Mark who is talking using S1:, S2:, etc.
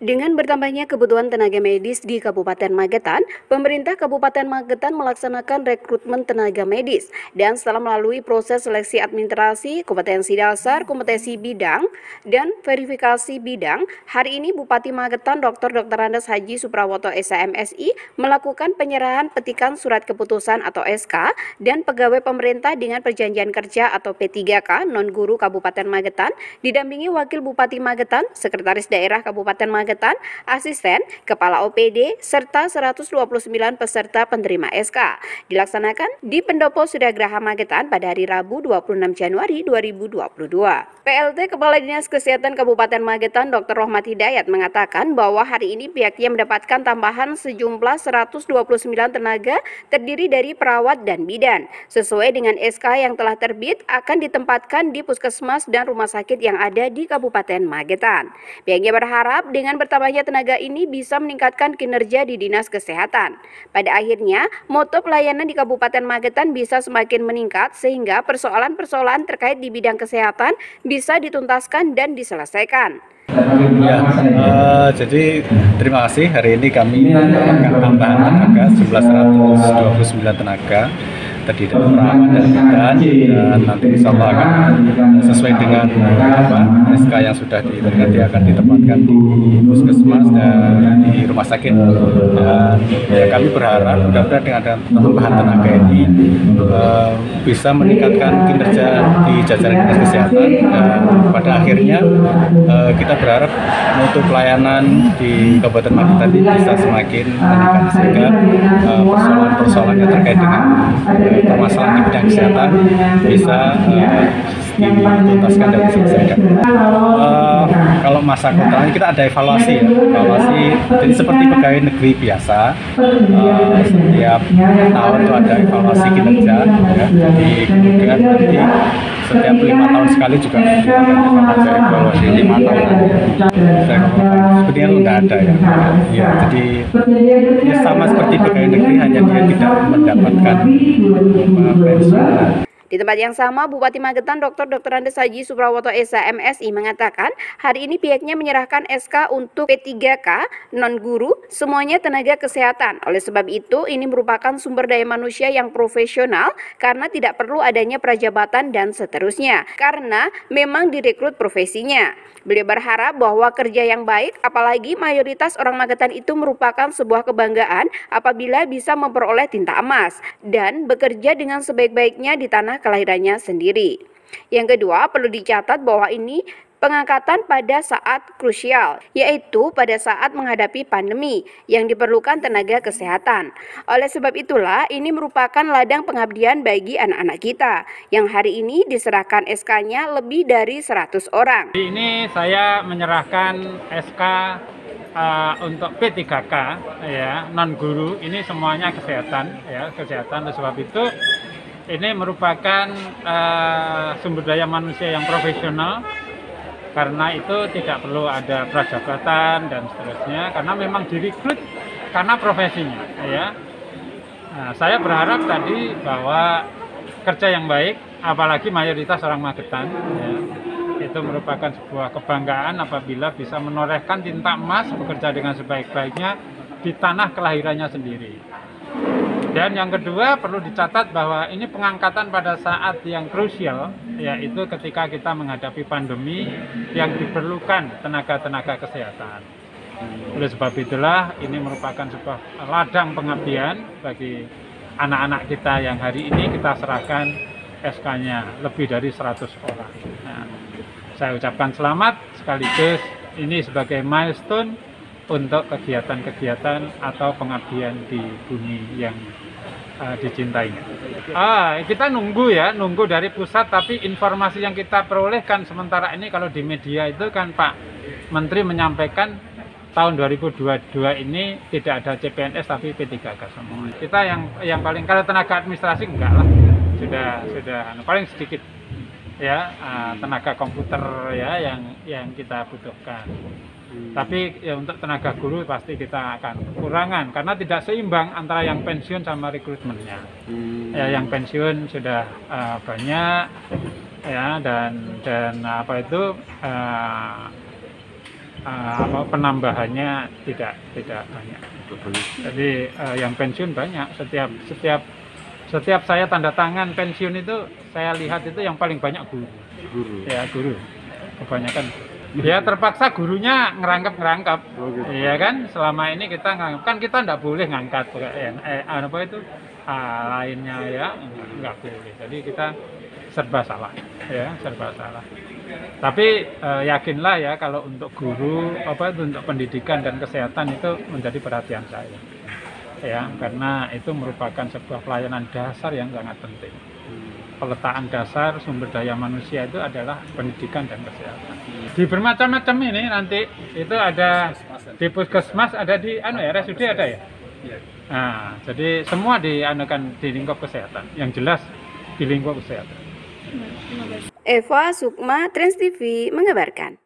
S1: Dengan bertambahnya kebutuhan tenaga medis di Kabupaten Magetan, pemerintah Kabupaten Magetan melaksanakan rekrutmen tenaga medis dan setelah melalui proses seleksi administrasi, kompetensi dasar, kompetensi bidang, dan verifikasi bidang, hari ini Bupati Magetan Dr. Andes Haji Suprawoto SMSI melakukan penyerahan petikan surat keputusan atau SK dan pegawai pemerintah dengan perjanjian kerja atau P3K non-guru Kabupaten Magetan didampingi Wakil Bupati Magetan, Sekretaris Daerah Kabupaten Magetan, asisten, kepala OPD, serta 129 peserta penerima SK. Dilaksanakan di Pendopo Sudagraha Magetan pada hari Rabu 26 Januari 2022. PLT Kepala Dinas Kesehatan Kabupaten Magetan Dr. Rohmat Hidayat mengatakan bahwa hari ini pihaknya mendapatkan tambahan sejumlah 129 tenaga terdiri dari perawat dan bidan. Sesuai dengan SK yang telah terbit akan ditempatkan di puskesmas dan rumah sakit yang ada di Kabupaten Magetan. Pihaknya berharap dengan bertambahnya tenaga ini bisa meningkatkan kinerja di Dinas Kesehatan. Pada akhirnya, mutu pelayanan di Kabupaten Magetan bisa semakin meningkat sehingga persoalan-persoalan terkait di bidang kesehatan bisa dituntaskan dan diselesaikan.
S2: Ya, jadi terima kasih. Hari ini kami mendapatkan tambahan tenaga jumlah 129 tenaga terdiri dari perawat dan bidan, dan nanti insya Allah akan sesuai dengan SK yang sudah diberikan, dia akan ditempatkan di puskesmas dan di rumah sakit. Dan ya, kami berharap mudah-mudahan dengan tambahan tenaga ini bisa meningkatkan kinerja di jajaran dinas kesehatan, dan pada akhirnya kita berharap mutu pelayanan di Kabupaten Magetan ini bisa semakin meningkat sehingga persoalan-persoalan yang terkait dengan permasalahan di bidang kesehatan bisa dituntaskan dan diselesaikan. Kalau masa kontrak kita ada evaluasi ya, jadi seperti pegawai negeri biasa, setiap tahun itu ada evaluasi kinerja ya, jadi kemudian nanti setiap 5 tahun sekali juga ada evaluasi 5 tahun. Sepertinya nggak ada ya. Ya, jadi ya sama seperti pegawai negeri, hanya dia tidak mendapatkan pensiun.
S1: Di tempat yang sama, Bupati Magetan Dr. Andes Haji Suprawoto SMSI mengatakan hari ini pihaknya menyerahkan SK untuk P3K non-guru semuanya tenaga kesehatan. Oleh sebab itu, ini merupakan sumber daya manusia yang profesional karena tidak perlu adanya prajabatan dan seterusnya, karena memang direkrut profesinya. Beliau berharap bahwa kerja yang baik, apalagi mayoritas orang Magetan itu merupakan sebuah kebanggaan apabila bisa memperoleh tinta emas dan bekerja dengan sebaik-baiknya di tanah kelahirannya sendiri. Yang kedua, perlu dicatat bahwa ini pengangkatan pada saat krusial, yaitu pada saat menghadapi pandemi yang diperlukan tenaga kesehatan. Oleh sebab itulah, ini merupakan ladang pengabdian bagi anak-anak kita, yang hari ini diserahkan SK-nya lebih dari 100 orang.
S3: Ini saya menyerahkan SK untuk P3K ya, non-guru, ini semuanya kesehatan ya, kesehatan. Oleh sebab itu ini merupakan sumber daya manusia yang profesional, karena itu tidak perlu ada prajabatan dan seterusnya, karena memang direkrut karena profesinya ya. Nah, saya berharap tadi bahwa kerja yang baik, apalagi mayoritas orang Magetan ya, itu merupakan sebuah kebanggaan apabila bisa menorehkan tinta emas, bekerja dengan sebaik-baiknya di tanah kelahirannya sendiri. Dan yang kedua, perlu dicatat bahwa ini pengangkatan pada saat yang krusial, yaitu ketika kita menghadapi pandemi yang diperlukan tenaga-tenaga kesehatan. Oleh sebab itulah ini merupakan sebuah ladang pengabdian bagi anak-anak kita yang hari ini kita serahkan SK-nya lebih dari 100 orang. Nah, saya ucapkan selamat sekaligus ini sebagai milestone untuk kegiatan-kegiatan atau pengabdian di bumi yang dicintainya. Kita nunggu dari pusat, tapi informasi yang kita peroleh kan sementara ini kalau di media itu kan Pak Menteri menyampaikan tahun 2022 ini tidak ada CPNS tapi P3K semua. Kita yang paling, kalau tenaga administrasi enggak lah, sudah paling sedikit ya, tenaga komputer ya yang kita butuhkan. Tapi ya, untuk tenaga guru pasti kita akan kekurangan karena tidak seimbang antara yang pensiun sama rekrutmennya. Ya, yang pensiun sudah banyak ya, dan apa itu penambahannya tidak banyak. Jadi yang pensiun banyak. Setiap saya tanda tangan pensiun itu saya lihat itu yang paling banyak guru. Ya guru kebanyakan. Ya terpaksa gurunya ngerangkap. Iya kan, selama ini kita ngerangkap, kan kita nggak boleh ngangkat apa itu lainnya ya, nggak boleh. Jadi kita serba salah, ya serba salah. Tapi yakinlah ya kalau untuk guru untuk pendidikan dan kesehatan itu menjadi perhatian saya. Ya, karena itu merupakan sebuah pelayanan dasar yang sangat penting. Peletaan dasar sumber daya manusia itu adalah pendidikan dan kesehatan. Di bermacam-macam ini nanti itu ada di puskesmas, ada di RSUD ada ya. Nah, jadi semua di lingkup kesehatan. Yang jelas di lingkup kesehatan.
S1: Eva Sukma, Trans TV mengabarkan.